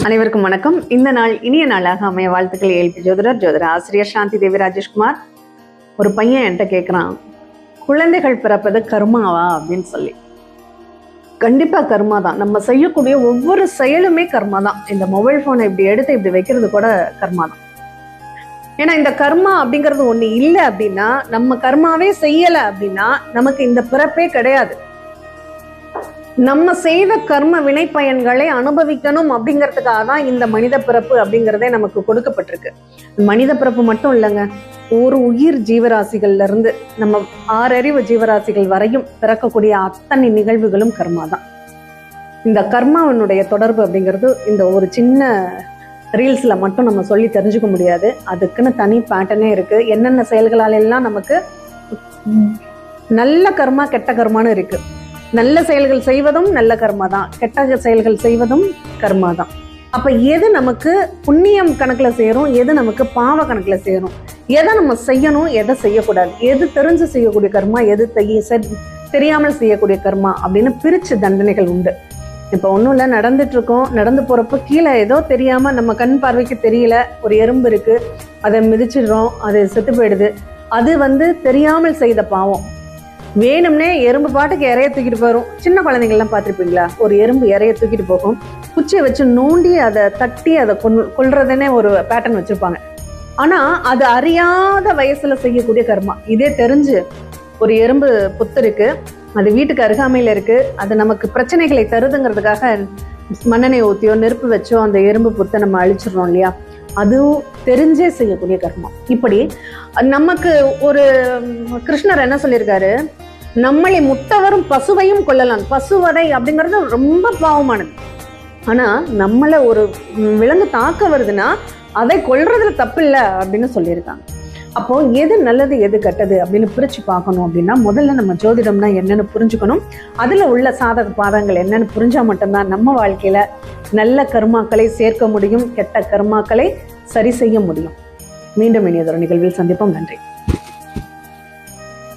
அனைவருக்கும் வணக்கம். இந்த நாள் இனிய நாளாக அமைய வாழ்த்துக்கள். ஏல்பி ஜோதிடர் ஆசிரியர் சாந்தி தேவி ராஜேஷ்குமார். ஒரு பையன் என்கிட்ட கேட்குறான், குழந்தைகள் பிறப்பது கர்மாவா அப்படின்னு சொல்லி. கண்டிப்பா கர்மா தான். நம்ம செய்யக்கூடிய ஒவ்வொரு செயலுமே கர்மா தான். இந்த மொபைல் போனை இப்படி எடுத்து இப்படி வைக்கிறது கூட கர்மா தான். ஏன்னா இந்த கர்மா அப்படிங்கிறது ஒண்ணு இல்லை அப்படின்னா, நம்ம கர்மாவே செய்யலை அப்படின்னா நமக்கு இந்த பிறப்பே கிடையாது. நம்ம செய்த கர்ம வினை பயன்களை அனுபவிக்கணும் அப்படிங்கிறதுக்காக தான் இந்த மனித பிறப்பு அப்படிங்கிறதே நமக்கு கொடுக்கப்பட்டிருக்கு. மனித பிறப்பு மட்டும் இல்லைங்க, ஒரு உயிர் ஜீவராசிகள்ல இருந்து நம்ம 6 அறிவு ஜீவராசிகள் வரையும் பிறக்கக்கூடிய அத்தனை நிகழ்வுகளும் கர்மா தான். இந்த கர்மாவினுடைய தொடர்பு அப்படிங்கிறது இந்த ஒரு சின்ன ரீல்ஸ்ல மட்டும் நம்ம சொல்லி தெரிஞ்சுக்க முடியாது. அதுக்குன்னு தனி பேட்டர்னே இருக்கு. என்னென்ன செயல்களால எல்லாம் நமக்கு நல்ல கர்மா கெட்ட கர்மான்னு இருக்கு. நல்ல செயல்கள் செய்வதும் நல்ல கர்மா தான், கெட்ட செயல்கள் செய்வதும் கர்மா தான். அப்ப எது நமக்கு புண்ணியம் கணக்குல சேரும், எது நமக்கு பாவ கணக்குல சேரும், எதை நம்ம செய்யணும், எதை செய்யக்கூடாது, எது தெரிஞ்சு செய்யக்கூடிய கர்மா, எது தெரியாமல் செய்யக்கூடிய கர்மா அப்படின்னு பிரிச்சு தண்டனைகள் உண்டு. இப்ப ஒன்றும் இல்லை, நடந்துட்டு இருக்கோம், நடந்து போறப்ப கீழே ஏதோ தெரியாம நம்ம கண் பார்வைக்கு தெரியல ஒரு எறும்பு இருக்கு, அதை மிதிச்சிடுறோம், அது செத்து போயிடுது. அது தெரியாமல் செய்த பாவம். வேணும்னே எறும்பு பாட்டுக்கு இறைய தூக்கிட்டு போயிடும். சின்ன குழந்தைங்கள்லாம் பார்த்துருப்பீங்களா, ஒரு எறும்பு இறைய தூக்கிட்டு போகும், குச்சியை வச்சு நோண்டி அதை தட்டி அதை கொல்றதுன்னே ஒரு பேட்டர்ன் வச்சிருப்பாங்க. ஆனா அது அறியாத வயசுல செய்யக்கூடிய கர்மா. இதே தெரிஞ்சு ஒரு எறும்பு புத்து இருக்கு, அது வீட்டுக்கு அருகாமையில இருக்கு, அது நமக்கு பிரச்சனைகளை தருதுங்கிறதுக்காக மண்ணெண்ணெய் ஊத்தியோ நெருப்பு வச்சோ அந்த எறும்பு புத்தை நம்ம அழிச்சிடறோம் இல்லையா, அதுவும் தெரிஞ்சே செய்யக்கூடிய கர்மம். இப்படி நமக்கு ஒரு கிருஷ்ணர் என்ன சொல்லியிருக்காரு, நம்மளை முட்டவரும் பசுவையும் கொல்லலாம். பசுவதை அப்படிங்கிறது ரொம்ப பாவமானது. ஆனா நம்மளை ஒரு விலங்கு தாக்க வருதுன்னா அதை கொல்றதுல தப்பு இல்லை அப்படின்னு சொல்லியிருக்காங்க. அப்போ எது நல்லது எது கெட்டது அப்படின்னு பிரிச்சு பார்க்கணும் அப்படின்னா, முதல்ல நம்ம ஜோதிடம்னா என்னன்னு புரிஞ்சுக்கணும். அதுல உள்ள சாதக பாதங்கள் என்னன்னு புரிஞ்சா மட்டும்தான் நம்ம வாழ்க்கையில நல்ல கர்மாக்களை சேர்க்க முடியும், கெட்ட கர்மாக்களை சரி செய்ய முடியும். மீண்டும் இனியதொரு நிகழ்வில் சந்திப்போம். நன்றி.